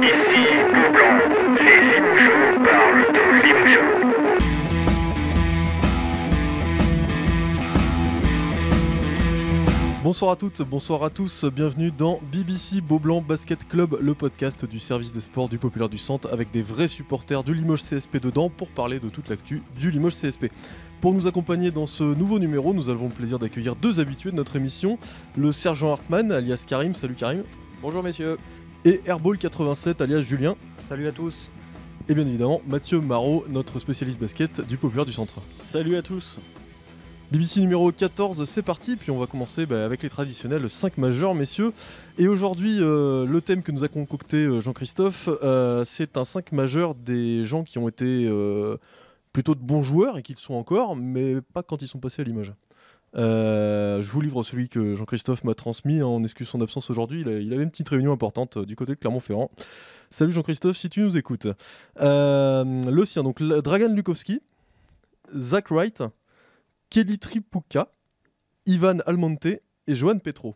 Ici Beaublanc, les Limougeaux parlent de Limougeaux. Bonsoir à toutes, bonsoir à tous, bienvenue dans BBC Beaublanc Basket Club, le podcast du service des sports du Populaire du Centre avec des vrais supporters du Limoges CSP dedans pour parler de toute l'actu du Limoges CSP. Pour nous accompagner dans ce nouveau numéro, nous avons le plaisir d'accueillir deux habitués de notre émission, le sergent Hartmann alias Karim, salut Karim. Bonjour messieurs. Et Airball87 alias Julien. Salut à tous. Et bien évidemment Mathieu Marot, notre spécialiste basket du Populaire du Centre. Salut à tous. BBC numéro 14, c'est parti, puis on va commencer avec les traditionnels 5 majeurs, messieurs. Et aujourd'hui, le thème que nous a concocté Jean-Christophe, c'est un 5 majeur des gens qui ont été plutôt de bons joueurs et qui le sont encore, mais pas quand ils sont passés à Limoges. Je vous livre celui que Jean-Christophe m'a transmis, en excuse son absence aujourd'hui. Il avait une petite réunion importante du côté de Clermont-Ferrand. Salut Jean-Christophe, si tu nous écoutes. Le sien, donc Dragan Lukowski, Zach Wright, Kelly Tripucka, Ivan Almonte et Johan Petro.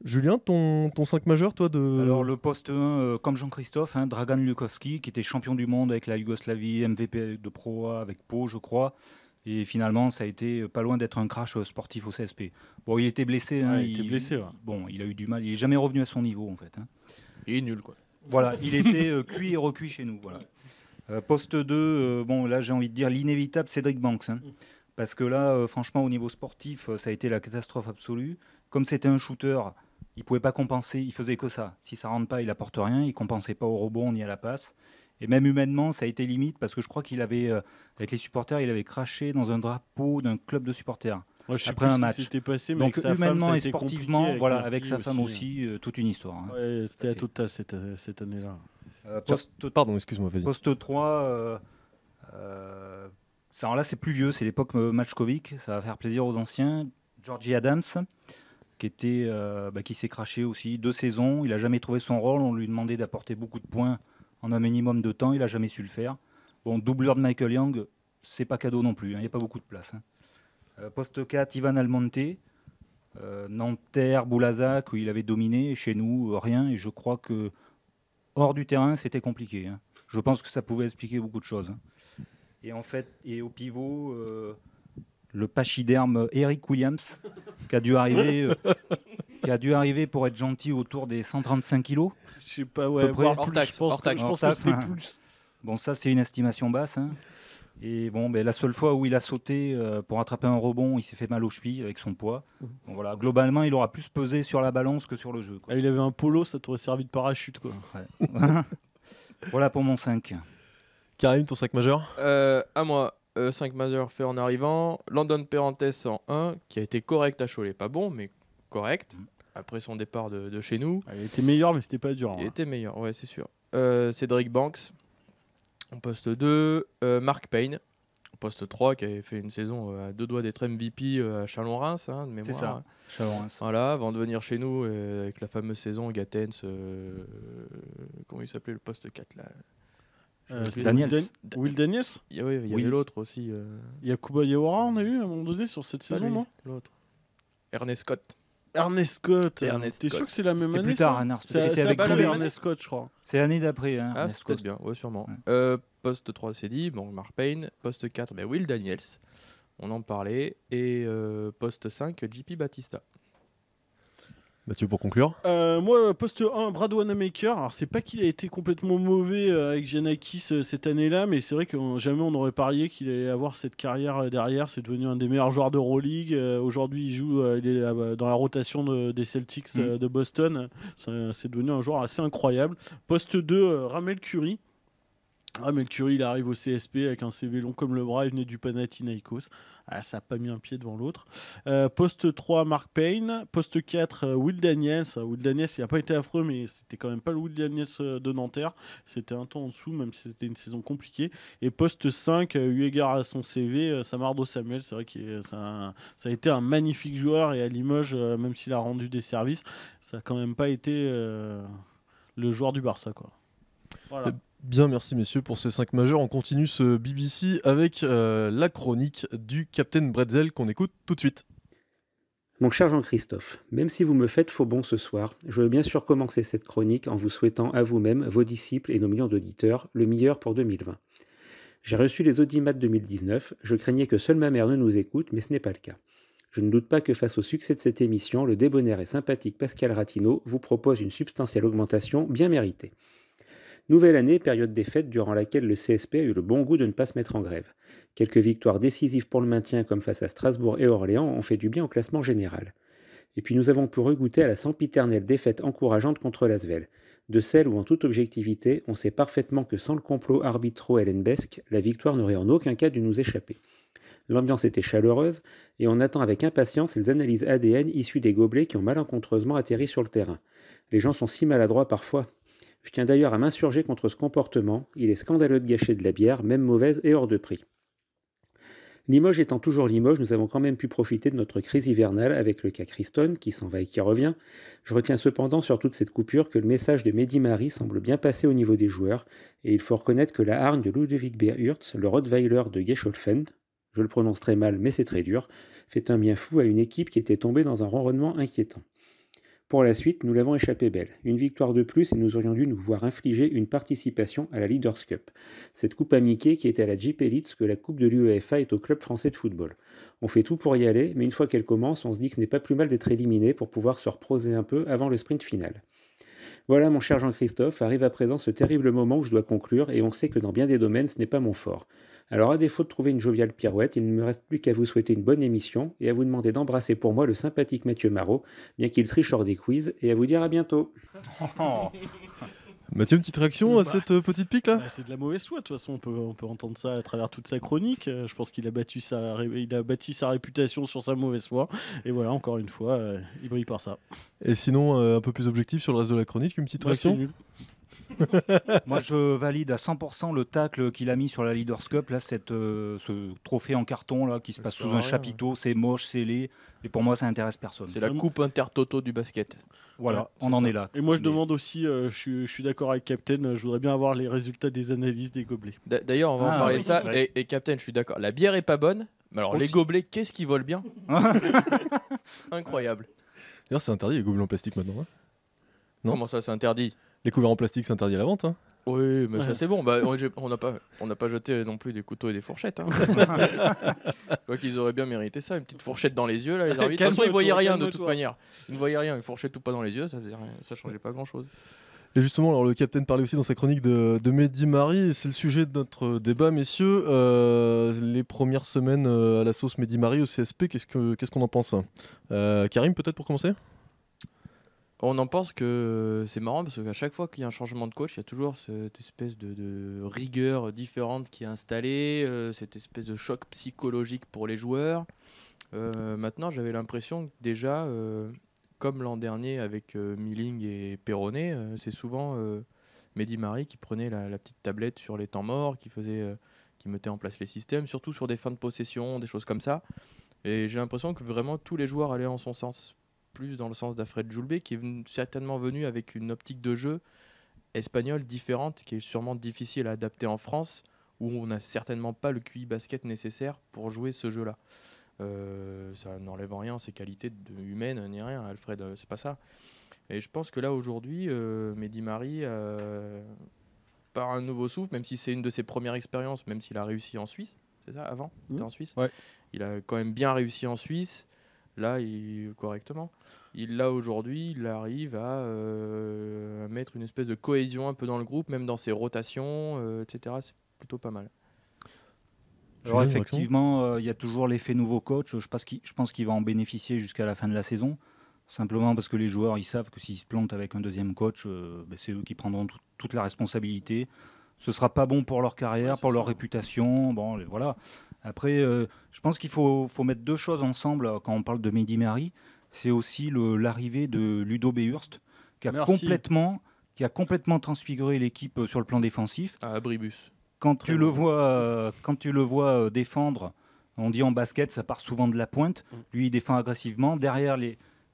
Julien, ton 5 majeur, toi de... Alors le poste 1, comme Jean-Christophe, Dragan Lukowski, qui était champion du monde avec la Yougoslavie, MVP de Pro A avec Pau, je crois. Et finalement, ça a été pas loin d'être un crash sportif au CSP. Bon, il était blessé. Il était blessé, ouais. Bon, il a eu du mal. Il n'est jamais revenu à son niveau, en fait. Il est nul, quoi. Voilà, il était cuit et recuit chez nous. Voilà. Poste 2, bon, là, j'ai envie de dire l'inévitable Cédric Banks. Parce que là, franchement, au niveau sportif, ça a été la catastrophe absolue. Comme c'était un shooter, il ne pouvait pas compenser, il faisait que ça. Si ça ne rentre pas, il n'apporte rien, il ne compensait pas au rebond ni à la passe. Et même humainement, ça a été limite, parce que je crois qu'il avait, avec les supporters, il avait craché dans un drapeau d'un club de supporters. Moi, je après un match. S'était passé, mais donc avec humainement sa femme, et sportivement, voilà, avec sa femme aussi, aussi, toute une histoire. Ouais, c'était à Total cette année-là. Pardon, excuse-moi, vas-y. Poste 3... alors là, c'est plus vieux, c'est l'époque Matchkovic, ça va faire plaisir aux anciens. Georgie Adams, qui s'est craché aussi 2 saisons, il n'a jamais trouvé son rôle, on lui demandait d'apporter beaucoup de points en un minimum de temps, il n'a jamais su le faire. Bon, doubleur de Michael Young, c'est pas cadeau non plus, il n'y a pas beaucoup de place. Poste 4, Ivan Almonte, Nanterre, Boulazac, où il avait dominé, et chez nous, rien, et je crois que hors du terrain, c'était compliqué. Je pense que ça pouvait expliquer beaucoup de choses. Et en fait, et au pivot, le pachyderme Eric Williams, qui a dû arriver pour être gentil autour des 135 kilos. Je sais pas, ouais, hors taxe, je pense que c'était plus. Bon, ça, c'est une estimation basse. Et bon, la seule fois où il a sauté pour attraper un rebond, il s'est fait mal aux chevilles avec son poids. Bon, voilà, globalement, il aura plus pesé sur la balance que sur le jeu, quoi. Il avait un polo, ça t'aurait servi de parachute, quoi. Ouais. Voilà pour mon 5. Karim, ton 5 majeur? À moi, 5 majeurs fait en arrivant. Landon Perrantes en 1, qui a été correct à Cholet. Pas bon, mais correct. Après son départ de chez nous. Il était meilleur, mais c'était pas dur. Il était meilleur, ouais, c'est sûr. Cédric Banks en poste 2. Mark Payne en poste 3, qui avait fait une saison à 2 doigts d'être MVP à Chalon-Reims, de mémoire. C'est ça, Chalon-Reims. Voilà, avant de venir chez nous, avec la fameuse saison Gatens. Comment il s'appelait le poste 4 là? Will Daniels. Il y avait l'autre aussi. Yakuba Yawara, on a eu à un moment donné sur cette saison, non? L'autre. Ernest Scott. Ernest Scott. T'es sûr que c'est la même année? Plus tard, c'était avec Ernest Scott, je crois. C'est l'année d'après. Ah, c'est peut-être bien, ouais, sûrement. Poste 3, c'est dit. Bon, Mark Payne. Poste 4, Will Daniels. On en parlait. Et poste 5, JP Batista. Mathieu, pour conclure. Moi, poste 1, Brad Wanamaker. Alors, c'est pas qu'il a été complètement mauvais avec Giannakis cette année-là, mais c'est vrai que jamais on n'aurait parié qu'il allait avoir cette carrière derrière. C'est devenu un des meilleurs joueurs d'Euroleague. Aujourd'hui, il joue il est dans la rotation des Celtics de Boston. C'est devenu un joueur assez incroyable. Poste 2, Ramel Curry. Ramel Curry, il arrive au CSP avec un CV long comme le bras. Il venait du Panathinaikos. Ça n'a pas mis un pied devant l'autre. Poste 3, Mark Payne. Poste 4, Will Daniels. Will Daniels, il n'a pas été affreux, mais c'était quand même pas le Will Daniels de Nanterre. C'était un temps en dessous, même si c'était une saison compliquée. Et poste 5, eu égard à son CV, Samardo Samuel. C'est vrai que ça a été un magnifique joueur. Et à Limoges, même s'il a rendu des services, ça n'a quand même pas été le joueur du Barça, quoi. Voilà. Bien, merci messieurs pour ces 5 majeurs. On continue ce BBC avec la chronique du Captain Bretzel qu'on écoute tout de suite. Mon cher Jean-Christophe, même si vous me faites faux bon ce soir, je veux bien sûr commencer cette chronique en vous souhaitant à vous-même, vos disciples et nos millions d'auditeurs, le meilleur pour 2020. J'ai reçu les Audimat 2019, je craignais que seule ma mère ne nous écoute, mais ce n'est pas le cas. Je ne doute pas que face au succès de cette émission, le débonnaire et sympathique Pascal Ratino vous propose une substantielle augmentation bien méritée. Nouvelle année, période des fêtes durant laquelle le CSP a eu le bon goût de ne pas se mettre en grève. Quelques victoires décisives pour le maintien comme face à Strasbourg et Orléans ont fait du bien au classement général. Et puis nous avons pu regoûter à la sempiternelle défaite encourageante contre l'Asvel. De celle où en toute objectivité, on sait parfaitement que sans le complot arbitro-hellenbesque, la victoire n'aurait en aucun cas dû nous échapper. L'ambiance était chaleureuse et on attend avec impatience les analyses ADN issues des gobelets qui ont malencontreusement atterri sur le terrain. Les gens sont si maladroits parfois. Je tiens d'ailleurs à m'insurger contre ce comportement. Il est scandaleux de gâcher de la bière, même mauvaise et hors de prix. Limoges étant toujours Limoges, nous avons quand même pu profiter de notre crise hivernale avec le cas Christone, qui s'en va et qui revient. Je retiens cependant sur toute cette coupure que le message de Mehdi Mari semble bien passer au niveau des joueurs, et il faut reconnaître que la hargne de Ludovic Beerhurst, le Rottweiler de Gescholfen, je le prononce très mal mais c'est très dur, fait un bien fou à une équipe qui était tombée dans un ronronnement inquiétant. Pour la suite, nous l'avons échappé belle. Une victoire de plus et nous aurions dû nous voir infliger une participation à la Leaders Cup. Cette coupe à Mickey qui est à la Jeep Elite ce que la coupe de l'UEFA est au club français de football. On fait tout pour y aller, mais une fois qu'elle commence, on se dit que ce n'est pas plus mal d'être éliminé pour pouvoir se reposer un peu avant le sprint final. Voilà mon cher Jean-Christophe, arrive à présent ce terrible moment où je dois conclure et on sait que dans bien des domaines ce n'est pas mon fort. Alors à défaut de trouver une joviale pirouette, il ne me reste plus qu'à vous souhaiter une bonne émission et à vous demander d'embrasser pour moi le sympathique Mathieu Marot, bien qu'il triche hors des quiz, et à vous dire à bientôt. Mathieu, une petite réaction à cette petite pique là? C'est de la mauvaise foi, de toute façon, on peut entendre ça à travers toute sa chronique. Je pense qu'il a bâti sa réputation sur sa mauvaise foi. Et voilà, encore une fois, il brille par ça. Et sinon, un peu plus objectif sur le reste de la chronique, une petite réaction? C'est nul. Moi, je valide à 100% le tacle qu'il a mis sur la Leaders Cup, là, ce trophée en carton là, qui se passe sous un chapiteau, c'est moche, c'est laid, et pour moi, ça n'intéresse personne. C'est la coupe intertoto du basket. Voilà, Ouais, on en est là. Et moi, je demande aussi, je suis d'accord avec Captain, je voudrais bien avoir les résultats des analyses des gobelets. D'ailleurs, on va en parler de ça. Ouais. Et Captain, je suis d'accord. La bière est pas bonne. Mais alors, Aussi. les gobelets, qu'est-ce qu'ils volent bien? Incroyable. D'ailleurs, c'est interdit les gobelets en plastique maintenant. Hein. Non. Comment ça, c'est interdit? Les couverts en plastique, c'est interdit à la vente. Hein. Oui, mais ça Ouais. c'est bon. Bah, on n'a pas jeté non plus des couteaux et des fourchettes. Hein. Quoi qu'ils auraient bien mérité ça, une petite fourchette dans les yeux là, les arbitres. De toute façon, ils voyaient rien de toute Calme-toi. manière. Ils ne voyaient rien, une fourchette ou pas dans les yeux, ça changeait pas grand-chose. Et justement, alors le capitaine parlait aussi dans sa chronique de Mehdi Mari, et c'est le sujet de notre débat, messieurs. Les premières semaines à la sauce Mehdi Mari au CSP, qu'est-ce qu'on en pense? Karim, peut-être pour commencer? On en pense que c'est marrant parce qu'à chaque fois qu'il y a un changement de coach, il y a toujours cette espèce de rigueur différente qui est installée, cette espèce de choc psychologique pour les joueurs. Maintenant, j'avais l'impression que déjà, comme l'an dernier avec Milling et Perronnet, c'est souvent Mehdi Mari qui prenait la petite tablette sur les temps morts, qui mettait en place les systèmes, surtout sur des fins de possession, des choses comme ça. Et j'ai l'impression que vraiment tous les joueurs allaient en son sens. Plus dans le sens d'Alfred Joulbé, qui est certainement venu avec une optique de jeu espagnole différente, qui est sûrement difficile à adapter en France, où on n'a certainement pas le QI basket nécessaire pour jouer ce jeu-là. Ça n'enlève en rien à ses qualités humaines, ni rien, Alfred, c'est pas ça. Et je pense que là, aujourd'hui, Mehdi Mari, par un nouveau souffle, même si c'est une de ses premières expériences, même s'il a réussi en Suisse, c'est ça, avant, il était en Suisse. Ouais. Il a quand même bien réussi en Suisse. Là, correctement. Là, aujourd'hui, il arrive à mettre une espèce de cohésion un peu dans le groupe, même dans ses rotations, etc. C'est plutôt pas mal. Alors Julien, effectivement, il y a toujours l'effet nouveau coach. Je pense qu'il va en bénéficier jusqu'à la fin de la saison. Simplement parce que les joueurs, ils savent que s'ils se plantent avec un deuxième coach, c'est eux qui prendront toute la responsabilité. Ce sera pas bon pour leur carrière, Ouais, pour c'est leur ça. réputation. Bon, voilà. Après, je pense qu'il faut mettre deux choses ensemble quand on parle de Mehdi Mari. C'est aussi l'arrivée de Ludo Beerhurst, qui a complètement transfiguré l'équipe sur le plan défensif. À Abribus. Quand Très tu bon. le vois défendre, on dit en basket, ça part souvent de la pointe. Lui, il défend agressivement. Derrière,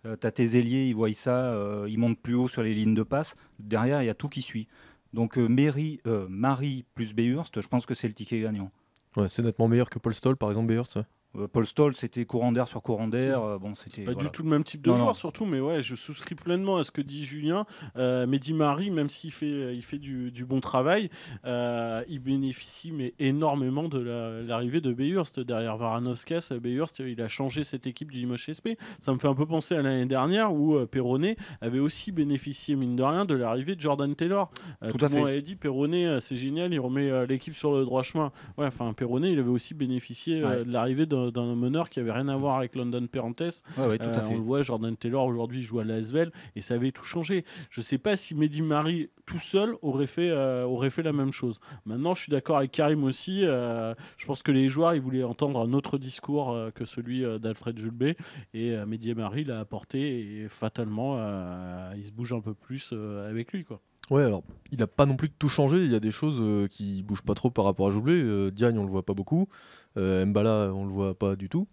t'as tes ailiers, ils voient ça, ils montent plus haut sur les lignes de passe. Derrière, il y a tout qui suit. Donc, Mari plus Beerhurst, je pense que c'est le ticket gagnant. Ouais, c'est nettement meilleur que Paul Stoll, par exemple, Beerhurst. Paul Stoll, c'était courant d'air sur courant d'air. Bon, c'était Pas voilà. du tout le même type de Non, joueur, non. surtout, mais ouais, je souscris pleinement à ce que dit Julien. Mehdi Mari, même s'il fait du bon travail, il bénéficie mais énormément de l'arrivée de Bayhurst derrière Varanovskas. Bayhurst, il a changé cette équipe du Limoges SP. Ça me fait un peu penser à l'année dernière où Perronnet avait aussi bénéficié, mine de rien, de l'arrivée de Jordan Taylor. Tout Tout à le monde fait. avait dit Perronnet, c'est génial, il remet l'équipe sur le droit chemin. Ouais, enfin, Perronnet, il avait aussi bénéficié Ouais. de l'arrivée d'un meneur qui avait rien à voir avec London Perrantes. Ouais, tout à On fait. le voit, Jordan Taylor aujourd'hui joue à l'ASVEL et ça avait tout changé. Je sais pas si Mehdi Mari tout seul aurait fait la même chose. Maintenant, je suis d'accord avec Karim aussi. Je pense que les joueurs ils voulaient entendre un autre discours que celui d'Alfred Julbet et Mehdi Mari l'a apporté et fatalement il se bouge un peu plus avec lui quoi. Ouais, alors il a pas non plus tout changé. Il y a des choses qui bougent pas trop par rapport à Joublé. Diagne, on le voit pas beaucoup. Mbala, on le voit pas du tout.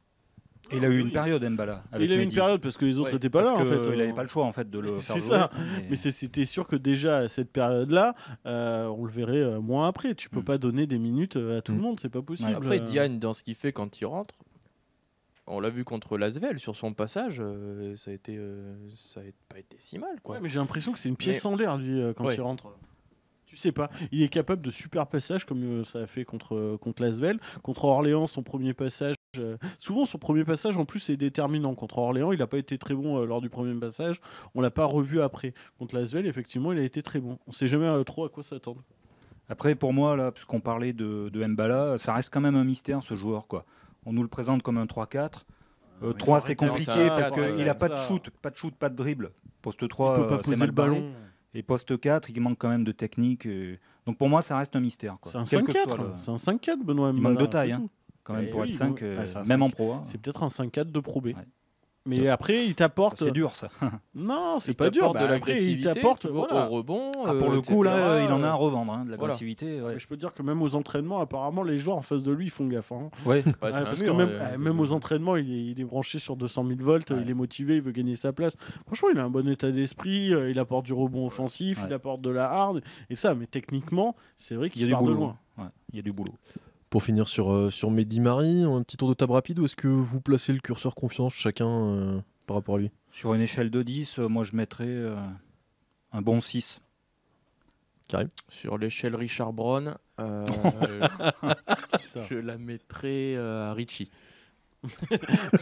Et il a eu une Oui. période, Mbala. avec Il a eu une Mehdi. période parce que les autres Ouais, n'étaient pas là Parce en que fait. il n'avait pas le choix en fait de le faire C'est jouer. ça. Mais- Mais c'était sûr que déjà à cette période-là, on le verrait moins après. Tu peux Mm. pas donner des minutes à tout le Mm. monde, c'est pas possible. Après, Diagne, dans ce qu'il fait quand il rentre, on l'a vu contre l'Asvel sur son passage, ça a pas été si mal. Quoi. Ouais, mais j'ai l'impression que c'est une pièce en l'air lui quand Ouais. il rentre. Tu sais pas, il est capable de super passages comme ça a fait contre l'Asvel, contre Orléans son premier passage. Souvent son premier passage en plus est déterminant contre Orléans, il n'a pas été très bon lors du premier passage, on l'a pas revu après. Contre l'Asvel effectivement il a été très bon. On sait jamais trop à quoi s'attendre. Après, pour moi, là, puisqu'on parlait de Mbala, ça reste quand même un mystère ce joueur, quoi. On nous le présente comme un 3-4. il 3 faut c'est arrêter compliqué avec ça, parce faut qu'il arrêter n'a avec pas de ça. shoot, pas de dribble. Poste Il 3, peut pas c'est poser mal le barré. ballon. Et poste 4, il manque quand même de technique. Donc pour moi, ça reste un mystère. Quoi. C'est un Quel que 5-4, soit le- c'est un 5-4 Benoît Il Mbala, manque de taille, c'est hein. tout. Quand même, Eh pour oui, être 5, c'est un même en 5. pro. hein. C'est peut-être un 5-4 de Pro B. Ouais. Mais après, il t'apporte. C'est dur, ça. Non, c'est Il pas dur. t'apporte Bah, de après, il l'agressivité, t'apporte. toujours Voilà. au rebond. Pour le coup, etc., là, il en a à revendre, hein, de voilà. l'agressivité. Ouais. Mais je peux te dire que même aux entraînements, apparemment, les joueurs en face de lui, ils font gaffe. Hein. Ouais. Ouais, Ouais, c'est un parce mur, que même ouais. aux entraînements, il est branché sur 200 000 volts, Ouais. il est motivé, il veut gagner sa place. Franchement, il a un bon état d'esprit, il apporte du rebond offensif, Ouais. il apporte de la hard, et ça, mais techniquement, c'est vrai Il y qu'il a du part de boulot. loin. Ouais, il y a du boulot. Pour finir sur Mehdi Mari, un petit tour de table rapide, où est-ce que vous placez le curseur confiance chacun par rapport à lui? Sur une échelle de 10, moi, je mettrais un bon 6. Karim? Sur l'échelle Richard Brown, Ça. je la mettrais à Richie.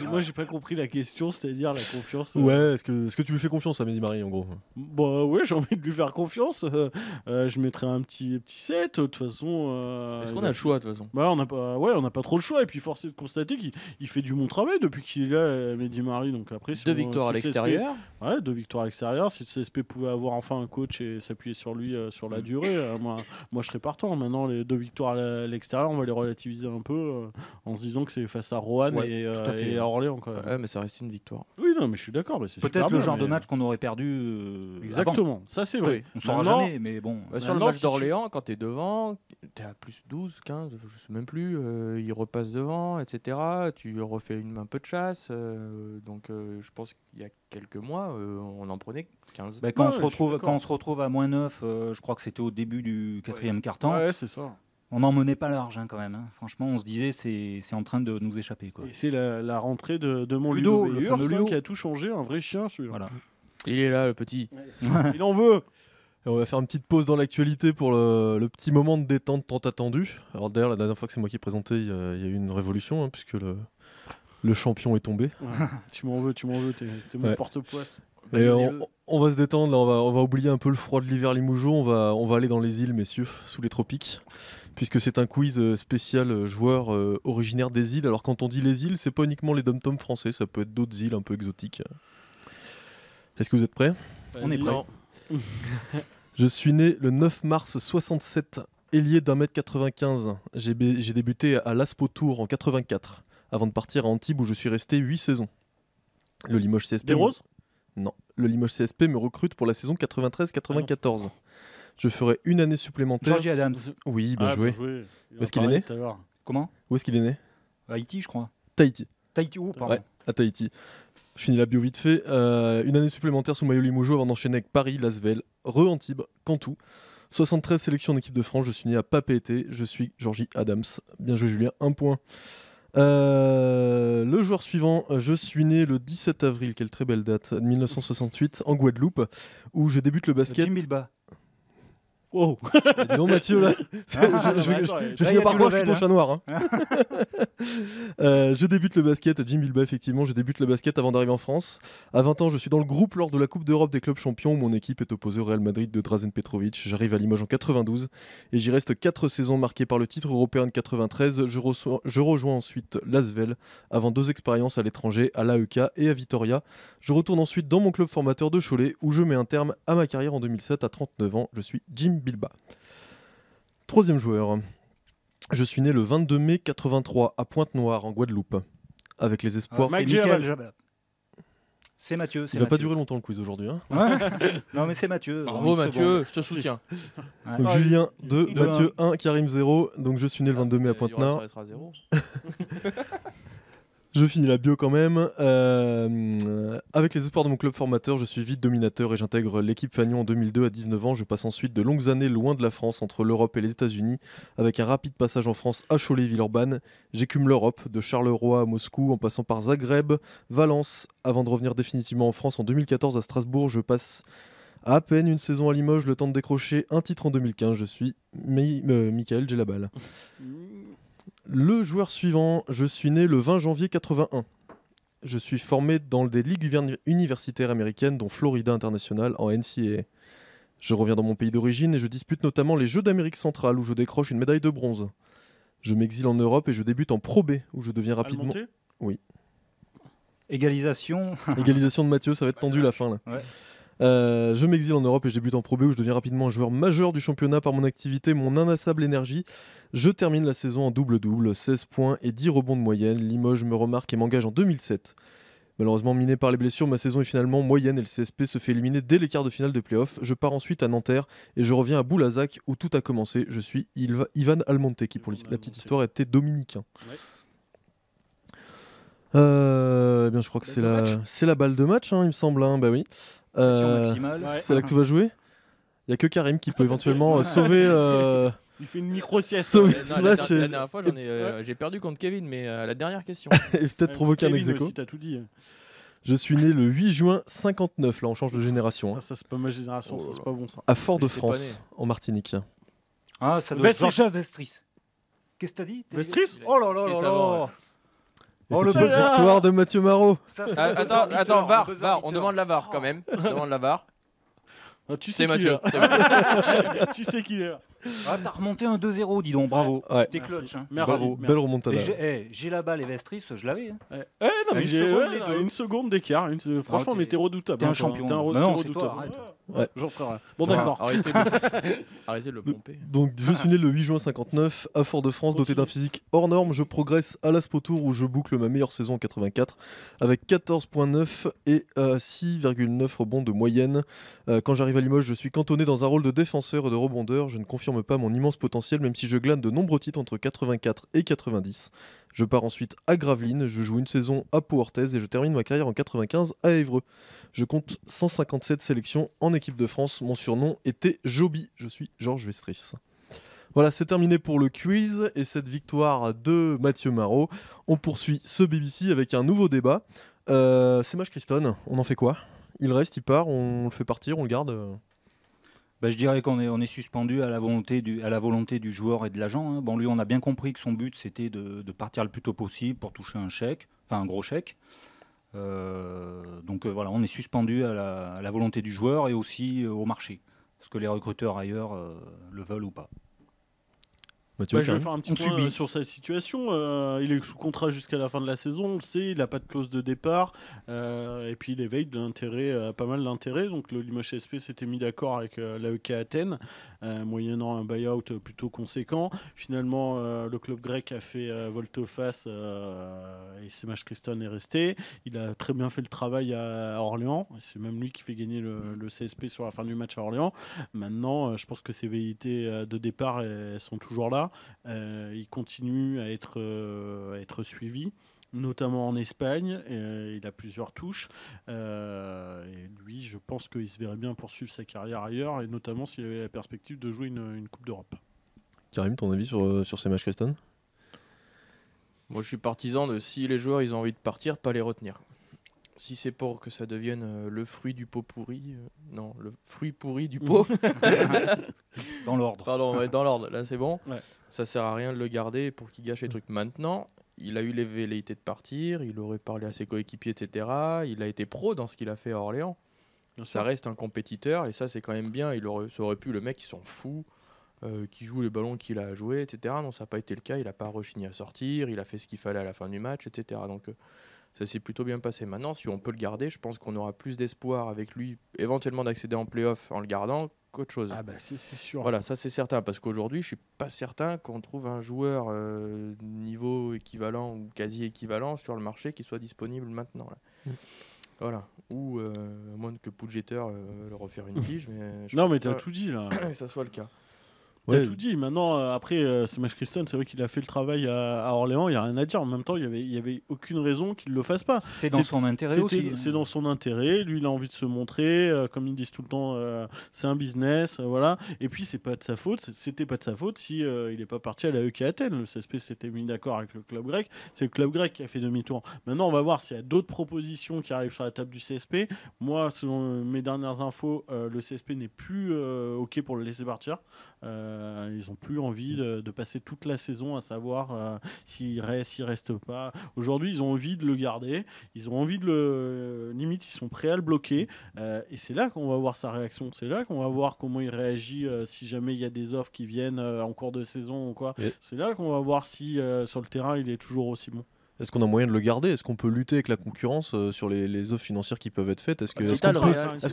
Moi, j'ai pas compris la question, c'est-à-dire la confiance. Ouais, est-ce que tu lui fais confiance à Mehdi Mari en gros? Bah ouais, j'ai envie de lui faire confiance. Je mettrais un petit 7. De toute façon. Est-ce qu'on il a le choix de toute façon? Bah, on n'a pas trop le choix. Et puis, force est de constater qu'il fait du bon travail depuis qu'il est là, Mehdi Mari. Donc, après, si 2 on- victoires à si CSP l'extérieur. Ouais, 2 victoires à l'extérieur. Si le CSP pouvait avoir enfin un coach et s'appuyer sur lui sur la durée, moi, je serais partant. Maintenant, les 2 victoires à l'extérieur, on va les relativiser un peu en se disant que c'est face à Roanne Ouais, et, tout à fait, et à Orléans. Quand même. Ouais, mais ça reste une victoire. Oui, non, mais je suis d'accord. Mais c'est super Peut-être le bien, genre de mais- match qu'on aurait perdu. Avant. Exactement, ça c'est vrai. Oui. On ne saura Maintenant- jamais, mais bon. Bah, sur le Maintenant, match si d'Orléans, quand tu es devant, tu es à plus 12, 15, je sais même plus, il repasse devant, etc. Tu refais un peu de chasse. Donc je pense qu'il y a quelques mois, on en prenait 15. Bah, quand, Ouais, on se je suis retrouve, d'accord. quand on se retrouve à -9, je crois que c'était au début du 4e quart-temps, Ouais, c'est ça. on n'en menait pas large hein, quand même. Hein. Franchement, on se disait c'est en train de nous échapper. Quoi. Et c'est la rentrée de mon Ludo, Ludo le Bayhurst, fameux hein, Ludo. qui a tout changé, un vrai chien celui-là. Voilà. Il est là, le petit. Il en veut. Et on va faire une petite pause dans l'actualité pour le petit moment de détente tant attendu. Alors d'ailleurs, la dernière fois que c'est moi qui présentais, il y a eu une révolution, hein, puisque le champion est tombé. Ouais. Tu m'en veux, t'es mon Ouais. porte-poisse. Et Validez-le. on va se détendre, là, on va oublier un peu le froid de l'hiver limougeau, on va aller dans les îles, messieurs, sous les tropiques, puisque c'est un quiz spécial joueur originaire des îles. Alors quand on dit les îles, c'est pas uniquement les dom-toms français, ça peut être d'autres îles un peu exotiques. Est-ce que vous êtes prêts? On est Vas-y. prêt. Non. Je suis né le 9 mars 67, ailier d'1m95. J'ai débuté à l'Aspo Tour en 84, avant de partir à Antibes où je suis resté 8 saisons. Le Limoges CSP. Des roses. Non, le Limoges CSP me recrute pour la saison 93-94. Je ferai une année supplémentaire. Georgie Adams. Oui, bien Ah, joué. bien joué. Où est-ce qu'il est né tout à l'heure. Comment Où est-ce qu'il est né? Haïti, je crois. Tahiti. Tahiti, oh, pardon. Ouais, à Tahiti. Je finis la bio vite fait. Une année supplémentaire sous maillot Limougeau avant d'enchaîner avec Paris, Lasvel, Antibes, Cantou. 73 sélections en équipe de France. Je suis né à Papeete. Je suis Georgie Adams. Bien joué, Julien. Un point. Le joueur suivant, je suis né le 17 avril, quelle très belle date, 1968, en Guadeloupe, où je débute le basket. Jim Bilba. Wow. Dis donc Mathieu, là, je Là, finis il y a par du croire que je suis level, ton chat noir. Hein. Je débute le basket, Jim Bilba effectivement, je débute le basket avant d'arriver en France. À 20 ans, je suis dans le groupe lors de la Coupe d'Europe des clubs champions où mon équipe est opposée au Real Madrid de Drazen Petrovic. J'arrive à Limoges en 92 et j'y reste 4 saisons marquées par le titre européen de 93. Je rejoins ensuite l'Asvel avant 2 expériences à l'étranger, à l'AEK et à Vitoria. Je retourne ensuite dans mon club formateur de Cholet où je mets un terme à ma carrière en 2007 à 39 ans. Je suis Jim Bilba. Troisième joueur. Je suis né le 22 mai 83 à Pointe-Noire en Guadeloupe avec les espoirs. C'est Mike Michael Gérald. Jabal. C'est Mathieu. Il va pas durer longtemps le quiz aujourd'hui. Hein. Non, mais c'est Mathieu. Bravo Une Mathieu, je te soutiens. seconde. Donc Ouais. Julien 2, De Mathieu 1, Karim 0. Donc je suis né le 22 mai à Ça Pointe-Noire. restera 0. Je finis la bio quand même. Avec les espoirs de mon club formateur, je suis vite dominateur et j'intègre l'équipe Fagnon en 2002 à 19 ans. Je passe ensuite de longues années loin de la France, entre l'Europe et les États-Unis, avec un rapide passage en France à Cholet, Villeurbanne. J'écume l'Europe, de Charleroi à Moscou, en passant par Zagreb, Valence, avant de revenir définitivement en France en 2014 à Strasbourg. Je passe à peine une saison à Limoges, le temps de décrocher un titre en 2015. Je suis Michael Djellabal. Le joueur suivant, je suis né le 20 janvier 81. Je suis formé dans des ligues universitaires américaines, dont Florida International en NCAA. Je reviens dans mon pays d'origine et je dispute notamment les Jeux d'Amérique centrale où je décroche une médaille de bronze. Je m'exile en Europe et je débute en Pro B où je deviens rapidement... Almonté Égalisation. Égalisation de Mathieu, ça va être tendu la fin là. Ouais. Je m'exile en Europe et je débute en Pro B où je deviens rapidement un joueur majeur du championnat par mon activité, mon inassable énergie. Je termine la saison en double-double, 16 points et 10 rebonds de moyenne. Limoges me remarque et m'engage en 2007. Malheureusement miné par les blessures, ma saison est finalement moyenne et le CSP se fait éliminer dès les quarts de finale de play-off. Je pars ensuite à Nanterre et je reviens à Boulazac où tout a commencé. Je suis Ivan Almonte qui pour la petite histoire était dominicain. Ouais. Eh bien, je crois que Balle de c'est la balle de match, hein, il me semble. Hein. Bah oui. Pression maximale. Ouais. C'est là que tout va jouer. Il n'y a que Karim qui peut éventuellement sauver, Il fait une micro-sieste. sauver Non, ce la, match la et, dernière fois, j'ai perdu contre Kevin, mais la dernière question. et peut-être provoquer un ex-aequo. T'as tout dit. Je suis né le 8 juin 59, là on change de génération, hein, Ah, ça, c'est pas ma génération, Oh ça, là c'est là. pas bon ça. à Fort-de-France, J'étais en Martinique. Ah, ça doit être Vestris. Jean-Charles Vestris. Qu'est-ce que t'as dit Vestris Oh là là Vestris là avant, là. Et Oh, c'est le une buzzer. victoire de Mathieu Marot. Ça, c'est Ah, le buzzer attends, beater, VAR, le buzzer VAR, on beater. demande la VAR quand même. On demande la VAR. Ah, tu C'est sais qui Mathieu. est. Tu sais qui est. Ah, t'as remonté un 2-0, dis donc, bravo. Ouais. T'es Merci. clutch. Hein. Merci. Bravo, merci. belle remontada. J'ai la balle et Vestris, je l'avais. Hein. Non, À mais une j'ai seconde, les deux. une seconde d'écart. Franchement, t'es- mais t'es redoutable. t'es un hein, champion. T'es Bah non, c'est redoutable. toi, arrête. Ouais. J'en ferai rien. Bon, Ah, d'accord. Arrêtez de le pomper. Donc je suis né le 8 juin 59 à Fort-de-France, doté d'un physique hors norme. Je progresse à l'Aspo Tour où je boucle ma meilleure saison en 84 avec 14,9 et 6,9 rebonds de moyenne. Quand j'arrive à Limoges, je suis cantonné dans un rôle de défenseur et de rebondeur. Je ne confirme pas mon immense potentiel même si je glane de nombreux titres entre 84 et 90. Je pars ensuite à Gravelines, je joue une saison à Pau-Orthez et je termine ma carrière en 95 à Évreux. Je compte 157 sélections en équipe de France. Mon surnom était Joby. Je suis Georges Vestris. Voilà, c'est terminé pour le quiz et cette victoire de Mathieu Marot. On poursuit ce BBC avec un nouveau débat. C'est match Christon, on en fait quoi? Il reste, il part, on le fait partir, on le garde Bah, je dirais on est suspendu à la volonté du joueur et de l'agent. Hein. Bon, lui, on a bien compris que son but, c'était de partir le plus tôt possible pour toucher un chèque, enfin un gros chèque. Donc voilà, on est suspendu à la volonté du joueur et aussi au marché. Est-ce que les recruteurs ailleurs le veulent ou pas? Mathieu, Ouais, je vais Karim faire un petit On point subit. sur sa situation. Il est sous contrat jusqu'à la fin de la saison, on le sait, il n'a pas de clause de départ. Et puis il éveille de l'intérêt, pas mal d'intérêt. Donc le Limoges SP s'était mis d'accord avec l'AEK Athènes, moyennant un buy-out plutôt conséquent. Finalement, le club grec a fait volte-face et Semach Christon est resté. Il a très bien fait le travail à Orléans. C'est même lui qui fait gagner le CSP sur la fin du match à Orléans. Maintenant, je pense que ses velléités de départ elles sont toujours là. Il continue à être suivi, notamment en Espagne. Il a plusieurs touches. Et lui, je pense qu'il se verrait bien poursuivre sa carrière ailleurs, et notamment s'il avait la perspective de jouer une Coupe d'Europe. Karim, ton avis sur ces matchs Christon? Moi, je suis partisan de si les joueurs ils ont envie de partir, pas les retenir. Si c'est pour que ça devienne le fruit du pot pourri, non, le fruit pourri du pot. Dans l'ordre. Pardon, ouais, dans l'ordre, là c'est bon. Ouais. Ça sert à rien de le garder pour qu'il gâche les trucs. Maintenant, il a eu les velléités de partir, il aurait parlé à ses coéquipiers, etc. Il a été pro dans ce qu'il a fait à Orléans. Ça reste un compétiteur et ça c'est quand même bien. Ça aurait pu, le mec il s'en fout, qui joue les ballons qu'il a à jouer, etc. Non, ça n'a pas été le cas, il n'a pas rechigné à sortir, il a fait ce qu'il fallait à la fin du match, etc. Donc ça s'est plutôt bien passé. Maintenant, si on peut le garder, je pense qu'on aura plus d'espoir avec lui, éventuellement d'accéder en play-off en le gardant qu'autre chose. Ah bah c'est sûr. Voilà, ça c'est certain, parce qu'aujourd'hui, je suis pas certain qu'on trouve un joueur niveau équivalent ou quasi équivalent sur le marché qui soit disponible maintenant. Là. Voilà. Ou à moins que Poudjeter leur refaire une tige, mais je Non pense mais t'as pas tout dit là. que ça soit le cas. T'as tout dit. Maintenant, après, Semash Christon, c'est vrai qu'il a fait le travail à Orléans. Il n'y a rien à dire. En même temps, il y avait aucune raison qu'il ne le fasse pas. C'est dans son intérêt aussi. C'est dans son intérêt. Lui, il a envie de se montrer. Comme ils disent tout le temps, c'est un business. Voilà. Et puis, c'est pas de sa faute. C'était pas de sa faute si il n'est pas parti à la EK Athènes. Le CSP s'était mis d'accord avec le club grec. C'est le club grec qui a fait demi-tour. Maintenant, on va voir s'il y a d'autres propositions qui arrivent sur la table du CSP. Moi, selon mes dernières infos, le CSP n'est plus OK pour le laisser partir. Ils n'ont plus envie de passer toute la saison à savoir s'il reste pas. Aujourd'hui, ils ont envie de le garder. Ils ont envie de le... Limite, ils sont prêts à le bloquer. Et c'est là qu'on va voir sa réaction. C'est là qu'on va voir comment il réagit si jamais il y a des offres qui viennent en cours de saison ou quoi. Et... C'est là qu'on va voir si sur le terrain, il est toujours aussi bon. Est-ce qu'on a moyen de le garder? Est-ce qu'on peut lutter avec la concurrence sur les offres financières qui peuvent être faites? Est-ce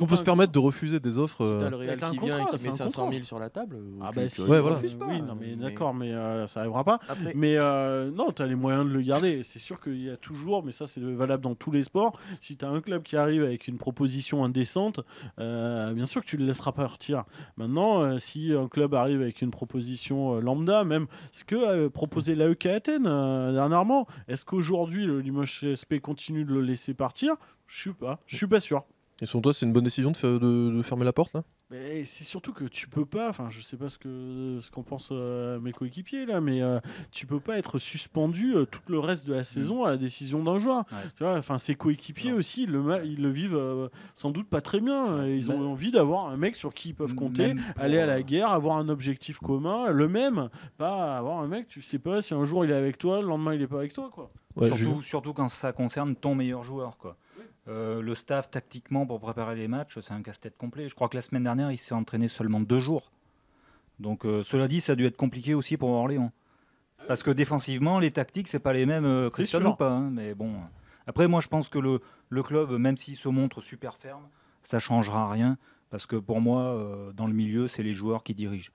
qu'on peut se permettre de refuser des offres Si t'as le Real qui vient et qui met 500 000 sur la table, ah bah si, ouais, voilà. pas. Oui, non, mais d'accord, mais ça arrivera pas. Après... Mais non, tu as les moyens de le garder. C'est sûr qu'il y a toujours, mais ça c'est valable dans tous les sports, si tu as un club qui arrive avec une proposition indécente, bien sûr que tu le laisseras partir. Maintenant, si un club arrive avec une proposition lambda, même ce que proposait l'AEK Athènes dernièrement, est-ce qu'aujourd'hui le Limoges CSP continue de le laisser partir? Je suis pas sûr. Et selon toi, c'est une bonne décision de fermer la porte là? Mais c'est surtout que tu peux pas, enfin je sais pas ce qu'en pensent mes coéquipiers là, mais tu peux pas être suspendu tout le reste de la saison à la décision d'un joueur. Ouais. Tu vois, enfin ses coéquipiers aussi, ils le vivent sans doute pas très bien. Ils ont envie d'avoir un mec sur qui ils peuvent compter, aller à la guerre, avoir un objectif commun, le même, pas avoir un mec, tu sais pas si un jour il est avec toi, le lendemain il est pas avec toi quoi. Ouais, surtout quand ça concerne ton meilleur joueur quoi. Le staff tactiquement pour préparer les matchs, c'est un casse-tête complet. Je crois que la semaine dernière, il s'est entraîné seulement 2 jours. Donc cela dit, ça a dû être compliqué aussi pour Orléans. Parce que défensivement, les tactiques, c'est pas les mêmes Christian ou pas. Hein, mais bon. Après, moi, je pense que le club, même s'il se montre super ferme, ça changera rien. Parce que pour moi, dans le milieu, c'est les joueurs qui dirigent.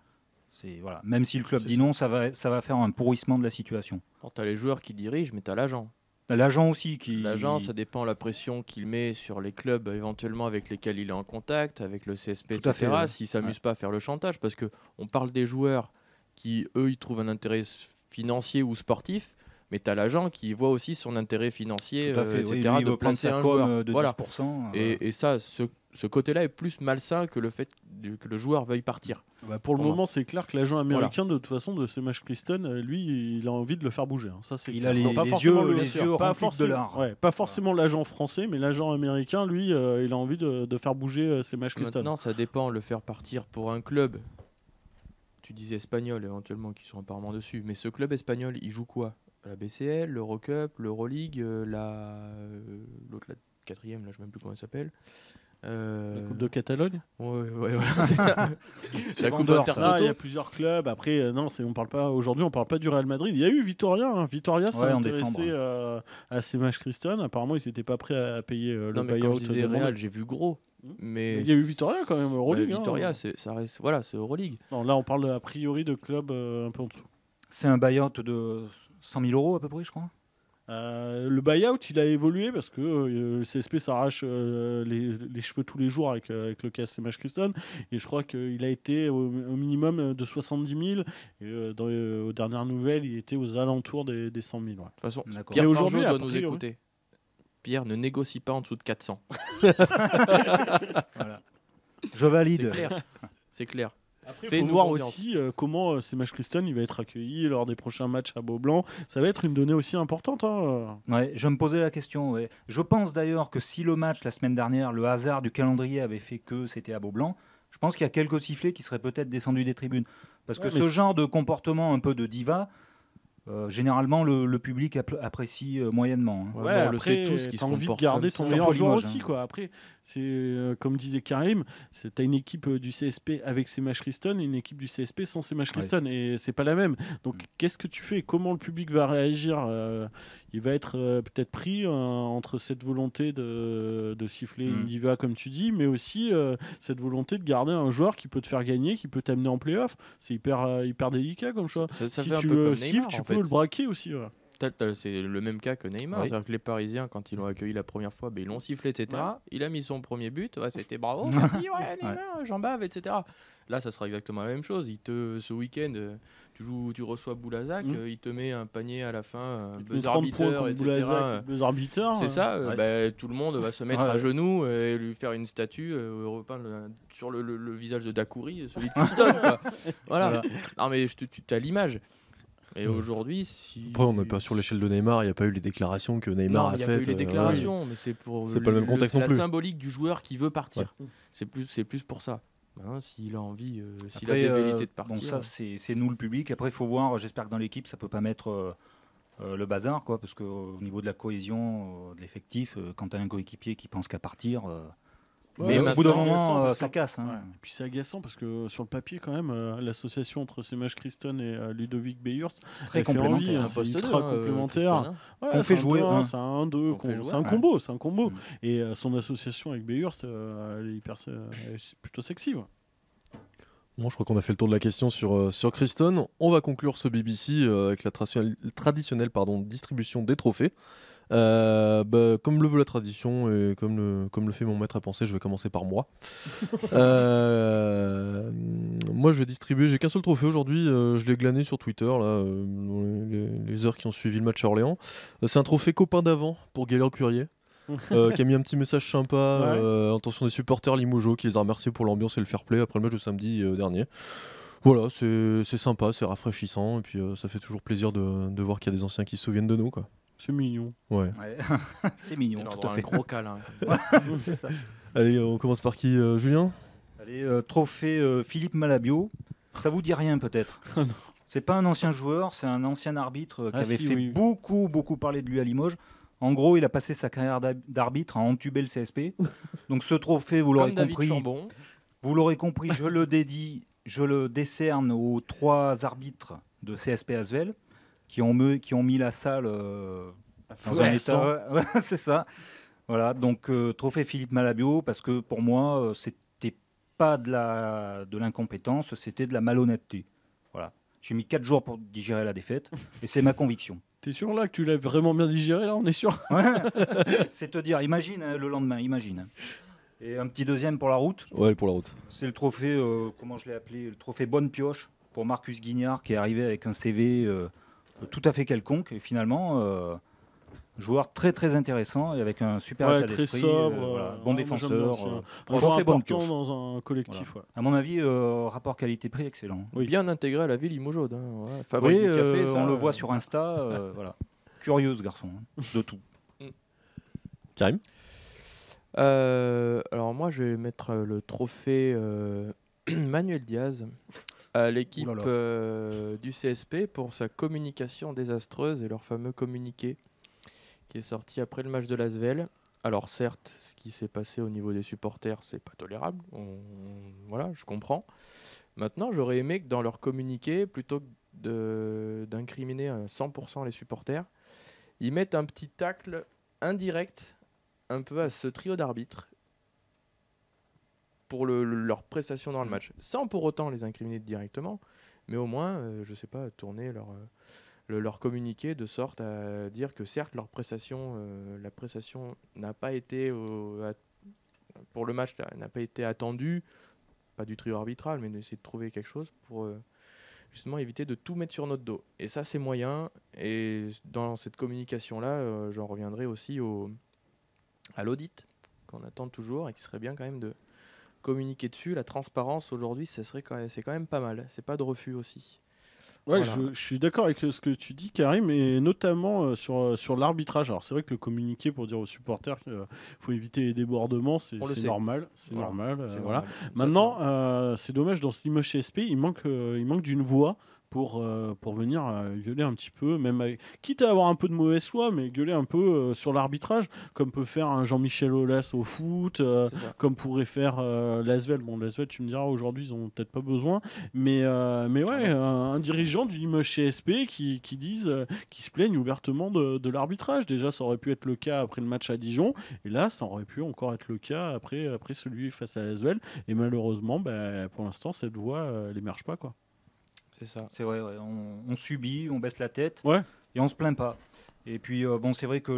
Voilà. Même si le club dit non, ça va faire un pourrissement de la situation. Alors, tu as les joueurs qui dirigent, mais tu as l'agent. L'agent aussi L'agent, ça dépend de la pression qu'il met sur les clubs éventuellement avec lesquels il est en contact, avec le CSP, Tout à etc. fait, S'il ne s'amuse pas à faire le chantage, parce qu'on parle des joueurs qui, eux, ils trouvent un intérêt financier ou sportif, mais tu as l'agent qui voit aussi son intérêt financier, etc., oui, de placer un joueur. De voilà. 10%, et ça, ce côté-là est plus malsain que le fait que le joueur veuille partir. Bah pour le moment, c'est clair que l'agent américain, de toute façon, de Semash Christon, lui, il a envie de le faire bouger. Hein. Ça, c'est il clair. a les yeux pas remplis de l'art. Ouais, pas forcément l'agent français, mais l'agent américain, lui, il a envie de faire bouger Semash Christon. Maintenant, ça dépend, le faire partir pour un club. Tu disais espagnol, éventuellement, qui sont apparemment dessus. Mais ce club espagnol, il joue quoi? La BCL, l'Eurocup, l'Euroleague, l'autre, la quatrième, là, je ne sais même plus comment elle s'appelle. La Coupe de Catalogne. Ouais, voilà. C'est la Coupe d'Intertoto. Il y a plusieurs clubs. Après, non, on parle pas. Aujourd'hui, on parle pas du Real Madrid. Il y a eu Vitoria. Hein. Vitoria s'est intéressé à Semash Christon. Apparemment, ils n'étaient pas prêts à payer le buyout. Quand je disais Real, j'ai vu gros. Mais il y a eu Vitoria quand même. Euroleague. Vitoria, ça reste, voilà, c'est Euroleague. Non, là, on parle a priori de clubs un peu en dessous. C'est un buyout de 100 000 € à peu près, je crois. Le buyout, il a évolué parce que le CSP s'arrache les cheveux tous les jours avec le cas Semash Christon. Et je crois qu'il a été au minimum de 70 000. Et aux dernières nouvelles, il était aux alentours des 100 000. Ouais. De toute façon, d'accord. Pierre Fargeau doit nous écouter. Pierre, ne négocie pas en dessous de 400. Voilà. Je valide. C'est clair. Après, il Fais-nous faut voir confiance. aussi comment Semach Christon il va être accueilli lors des prochains matchs à Beaublanc. Ça va être une donnée aussi importante. Hein. Ouais, je me posais la question. Ouais. Je pense d'ailleurs que si le match la semaine dernière, le hasard du calendrier avait fait que c'était à Beaublanc, je pense qu'il y a quelques sifflets qui seraient peut-être descendus des tribunes. Parce que Ouais, mais ce c'est- genre de comportement un peu de diva, généralement le public apprécie moyennement. Hein. Ouais, on le sait tous qui t'as se envie de comportent garder comme ton ça. meilleur Surtout joueur Limoges, aussi. hein. Quoi. Après, c'est comme disait Karim, t'as une équipe du CSP avec Semach Christon et une équipe du CSP sans Semach Christon. Et c'est pas la même. Donc qu'est-ce que tu fais? Comment le public va réagir? Il va être peut-être pris entre cette volonté de siffler une diva, comme tu dis, mais aussi cette volonté de garder un joueur qui peut te faire gagner, qui peut t'amener en play-off. C'est hyper délicat comme choix. Ça Si fait un tu peu le comme siffles, Neymar, tu en peux fait. le braquer aussi. Ouais. C'est le même cas que Neymar. Oui. C'est-à-dire que les Parisiens, quand ils l'ont accueilli la première fois, ben, ils l'ont sifflé, etc. Ouais. Il a mis son premier but. Ouais, c'était bravo, merci, ouais, Neymar, j'en bave, etc. Là, ça sera exactement la même chose. Ce week-end, tu reçois Boulazac, il te met un panier à la fin, Il te met buzzer 30 points beater, contre etc. Boulazac, buzzer beater. C'est ça, ouais. ben, tout le monde va se mettre Ouais, à ouais. genoux et lui faire une statue repeindre sur le visage de Dacoury, celui de Christophe. Quoi. Voilà. Non, mais tu as l'image. Et aujourd'hui, si. Après, on n'est pas sur l'échelle de Neymar, il n'y a pas eu les déclarations que Neymar Non, a il n'y a pas eu faites. les déclarations, mais c'est pour C'est pas le même contexte non la plus. symbolique du joueur qui veut partir. C'est plus pour ça. Hein, s'il a envie, s'il a Après, des velléités de partir. bon, ça, c'est nous le public. Après, il faut voir. J'espère que dans l'équipe, ça peut pas mettre le bazar, quoi, parce qu'au niveau de la cohésion, de l'effectif, quand tu as un coéquipier qui pense qu'à partir, Mais au bout d'un maintenant, moment, parce ça que- casse. Hein. Ouais. Et puis c'est agaçant parce que sur le papier, quand même, l'association entre Semach Christon et Ludovic Beyhurst, Très elle fait complémentaire. envie, c'est hein, un c'est poste 2. ultra complémentaire. Ouais, On c'est fait un jouer, 2-1, hein. c'est un 1-2, On fait jouer. c'est un Ouais. combo, c'est un combo. Mm. Et son association avec Beyhurst, elle est elle est plutôt sexy. Ouais. Bon, je crois qu'on a fait le tour de la question sur Christon. On va conclure ce BBC avec la traditionnelle distribution des trophées. Comme le veut la tradition et comme le fait mon maître à penser, je vais commencer par moi. Moi, je vais distribuer. J'ai qu'un seul trophée aujourd'hui. Je l'ai glané sur Twitter là, dans les heures qui ont suivi le match à Orléans. C'est un trophée copain d'avant pour Gaël Curier. Qui a mis un petit message sympa intention des supporters limogeaux, qui les a remerciés pour l'ambiance et le fair play après le match de samedi dernier. Voilà, c'est sympa, c'est rafraîchissant et puis ça fait toujours plaisir de voir qu'il y a des anciens qui se souviennent de nous, quoi. C'est mignon. Ouais. Ouais. C'est mignon, Il tout aura à un fait. gros câlin. C'est ça. Allez, on commence par qui, Julien? Allez, trophée Philippe Malabio. Ça vous dit rien peut-être? C'est pas un ancien joueur, c'est un ancien arbitre qui avait fait beaucoup parler de lui à Limoges. En gros, il a passé sa carrière d'arbitre à entuber le CSP. Donc ce trophée, vous l'aurez Comme David compris, Chambon. je le décerne aux 3 arbitres de CSP Asvel qui ont mis la salle dans un état. Ouais, c'est ça. Voilà, donc trophée Philippe Malabio, parce que pour moi, c'était pas de l'incompétence, c'était de la malhonnêteté. Voilà. J'ai mis 4 jours pour digérer la défaite, et c'est ma conviction. T'es sûr là que tu l'as vraiment bien digéré là, on est sûr? Ouais. C'est te dire, imagine le lendemain, imagine. Et un petit deuxième pour la route. Ouais, pour la route. C'est le trophée, comment je l'ai appelé, le trophée Bonne Pioche pour Marcus Guignard, qui est arrivé avec un CV tout à fait quelconque. Et finalement, joueur très intéressant et avec un super Ouais, état très d'esprit, sobre, voilà, moi, bon j'aime défenseur. bien aussi, Un un joueur trophée Bonne important Pioche. dans un collectif. Ouais. À mon avis, rapport qualité-prix excellent. Oui. Bien intégré à la ville Limogeaude. Hein. Ouais. Fabrique Oui, du café, ça, on le voit sur Insta. Voilà. Curieux ce garçon, hein, de tout. Karim? Alors moi, je vais mettre le trophée Manuel Diaz à l'équipe Ouh là là. du CSP pour sa communication désastreuse et leur fameux communiqué qui est sorti après le match de l'Asvel. Alors certes, ce qui s'est passé au niveau des supporters, c'est pas tolérable. Voilà, je comprends. Maintenant, j'aurais aimé que dans leur communiqué, plutôt que d'incriminer à 100% les supporters, ils mettent un petit tacle indirect un peu à ce trio d'arbitres pour leur prestation dans le match, sans pour autant les incriminer directement, mais au moins, je sais pas, tourner leur communiqué de sorte à dire que certes, leur prestation, la prestation n'a pas été, pour le match, n'a pas été attendue, pas du trio arbitral, mais d'essayer de trouver quelque chose pour justement éviter de tout mettre sur notre dos. Et ça, c'est moyen, et dans cette communication-là, j'en reviendrai aussi à l'audit qu'on attend toujours et qui serait bien quand même communiquer dessus. La transparence aujourd'hui, c'est quand même pas mal. C'est pas de refus aussi. Ouais, Voilà. je suis d'accord avec ce que tu dis, Karim, et notamment sur l'arbitrage. Alors, c'est vrai que le communiqué pour dire aux supporters qu'il faut éviter les débordements, c'est On le sait. normal. C'est Voilà. normal. C'est Voilà. normal. Ça, Maintenant, c'est dommage, dans ce Limoges CSP, il manque d'une voix pour venir gueuler un petit peu, même quitte à avoir un peu de mauvaise foi, mais gueuler un peu sur l'arbitrage, comme peut faire un Jean-Michel Aulas au foot, c'est ça. comme pourrait faire l'Asvel. Bon, l'Asvel, tu me diras, aujourd'hui, ils ont peut-être pas besoin, mais ouais, un dirigeant du Limoges CSP qui se plaignent ouvertement de l'arbitrage. Déjà, ça aurait pu être le cas après le match à Dijon, et là, ça aurait pu encore être le cas après celui face à l'Asvel, et malheureusement, pour l'instant, cette voix, elle émerge pas, quoi. C'est ça. C'est vrai, ouais. On subit, on baisse la tête Ouais. et on se plaint pas. Et puis, bon, c'est vrai que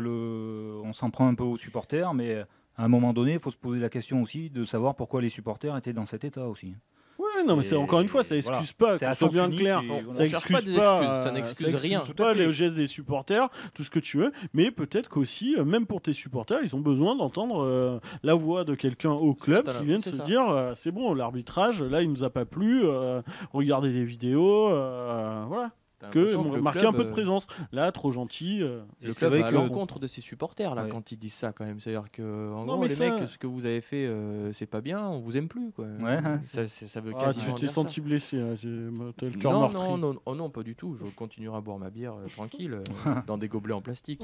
on s'en prend un peu aux supporters, mais à un moment donné, il faut se poser la question aussi de savoir pourquoi les supporters étaient dans cet état aussi. Ouais, non, mais c'est Et encore une fois, ça excuse pas, C'est qu'on à soit sens bien unique clair. et On Ça cherche pas excuse des pas, excuses, ça n'excuse rien. excuse pas les gestes des supporters, tout ce que tu veux, mais peut-être qu'aussi, même pour tes supporters, ils ont besoin d'entendre la voix de quelqu'un au club qui vient de c'est se ça. dire c'est bon, l'arbitrage, là, il nous a pas plu, regardez les vidéos, voilà. T'as Que l'impression le marquer club, un peu de présence. Là, trop gentil. Et Le c'est club vrai va à que- l'encontre de ses supporters là Ouais. quand ils disent ça quand même. C'est-à-dire que en Non, gros mais les ça- mecs, ce que vous avez fait, c'est pas bien, on vous aime plus quoi. Ouais, Ça veut Ah, quasiment tu t'es dire senti blessé, hein, t'as le cœur non, meurtri. non, non, oh non, pas du tout. Je continuerai à boire ma bière tranquille dans des gobelets en plastique.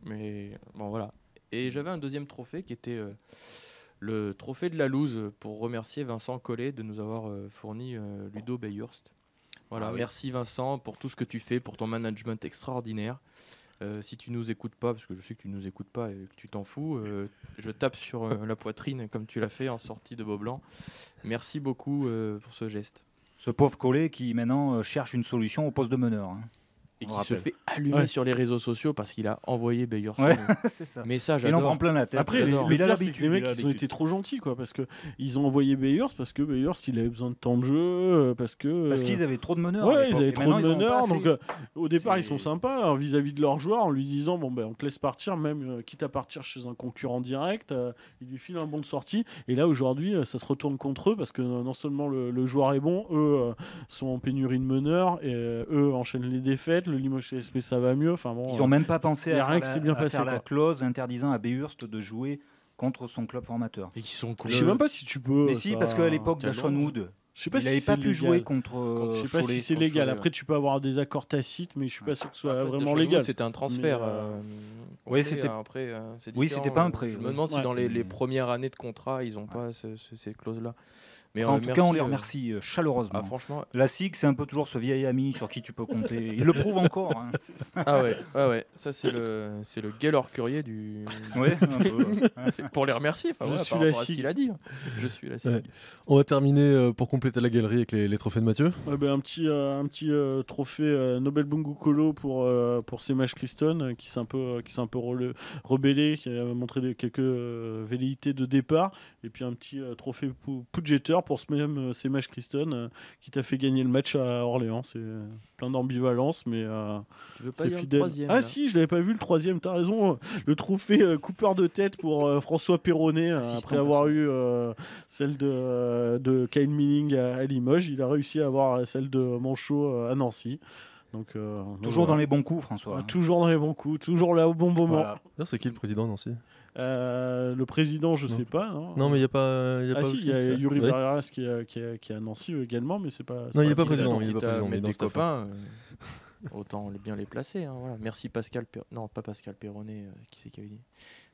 Mais bon, voilà. Et j'avais un deuxième trophée qui était le trophée de la loose pour remercier Vincent Collet de nous avoir fourni Ludo Bayhurst. Voilà, Ah oui. merci Vincent pour tout ce que tu fais, pour ton management extraordinaire. Si tu nous écoutes pas, parce que je sais que tu nous écoutes pas et que tu t'en fous, je tape sur la poitrine comme tu l'as fait en sortie de Beaublanc. Merci beaucoup pour ce geste. Ce pauvre Collet qui maintenant cherche une solution au poste de meneur. hein. Et On qui rappelle. se fait allumer Ouais. sur les réseaux sociaux parce qu'il a envoyé Bayhurst. Ouais, c'est ça. Mais ça, Il en prend j'adore. plein la tête. Après, j'adore. le il a pire, c'est que l'habitude. les mecs, il a ils ont l'habitude. été trop gentils, quoi, parce que ils ont envoyé Bayhurst parce que Bayhurst, il avait besoin de temps de jeu, parce que. Parce qu'ils avaient trop de meneurs. à Ouais, l'époque, ils avaient et trop maintenant, de ils en ont pas meneurs, assez. donc au départ ils C'est- sont sympas hein, vis-à-vis de leurs joueurs en lui disant bon ben on te laisse partir, même quitte à partir chez un concurrent direct, il lui file un bon de sortie. Et là aujourd'hui ça se retourne contre eux parce que non seulement le joueur est bon, eux sont en pénurie de meneurs et eux enchaînent les défaites. Le Limoges CSP ça va mieux. Enfin bon. Ils n'ont même pas pensé y a à rien faire, qui s'est bien à passé, faire la quoi. clause interdisant à Bayhurst de jouer contre son club formateur. Et qui sont Je sais même pas si tu peux. Mais si, ça- parce qu'à l'époque T'as d'Ashon long. Wood, je sais pas il si n'avait c'est pas pu légal. jouer contre Je sais pas Cholet. si c'est contre légal. Cholet, Après, tu peux avoir des accords tacites, mais je suis pas sûr que ce soit Après, vraiment Tachon légal. Wood, c'était un transfert. Mais, complet, oui, c'était- après, c'est Oui, différent. c'était pas un prêt, Je me oui. demande si Ouais. dans les premières années de contrat, ils n'ont pas ces clauses-là. Mais Enfin, en tout cas, on les merci, remercie chaleureusement. Ah, franchement. La SIG, c'est un peu toujours ce vieil ami sur qui tu peux compter. Il le prouve encore. hein. Ah ouais. Ça, c'est le Gaylor Curier du. Ouais, un peu. C'est pour les remercier. Enfin, Je voilà, suis par la rapport à ce SIG. qu'il a dit. Je suis la SIG. Ouais. On va terminer pour compléter la galerie avec les trophées de Mathieu. Ouais, ben, un petit trophée Nobel Bungu Kolo pour Semaj Christon qui s'est un peu rebellé, qui a montré quelques velléités de départ, et puis un petit trophée Pudgeter pour ce même Semaj Christon qui t'a fait gagner le match à Orléans. C'est plein d'ambivalence, mais Tu veux pas c'est dire le fidèle. troisième Ah là si, je l'avais pas vu le troisième, t'as raison. Le trophée coupeur de tête pour François Perronnet, Assistant après avoir eu celle de Kyle Milling à Limoges, il a réussi à avoir celle de Manchot à Nancy. Donc, Toujours dans les bons coups, François. hein. toujours dans les bons coups, toujours là au bon moment. Voilà. D'ailleurs, c'est qui le président Nancy? Le président, je Non. sais pas. hein. Non, mais il n'y a pas. Ah si, il y a aussi- Yuri Ouais. Barreras qui est à Nancy également, mais c'est pas. Non, il y a pas Quitte à- président, il est quitte pas à président, mais mettre dans des cette copains, autant bien les placer. Hein, voilà. Merci Pascal. Non, pas Pascal Perronnet. Qui c'est qui a eu dit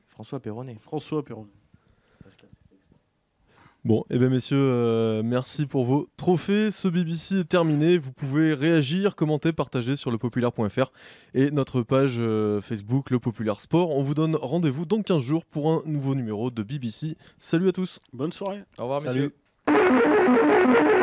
François Perronnet. François Perronnet. Bon, eh bien messieurs, merci pour vos trophées. Ce BBC est terminé. Vous pouvez réagir, commenter, partager sur lepopulaire.fr et notre page Facebook Le Populaire Sport. On vous donne rendez-vous dans 15 jours pour un nouveau numéro de BBC. Salut à tous. Bonne soirée. Au revoir, Salut. messieurs.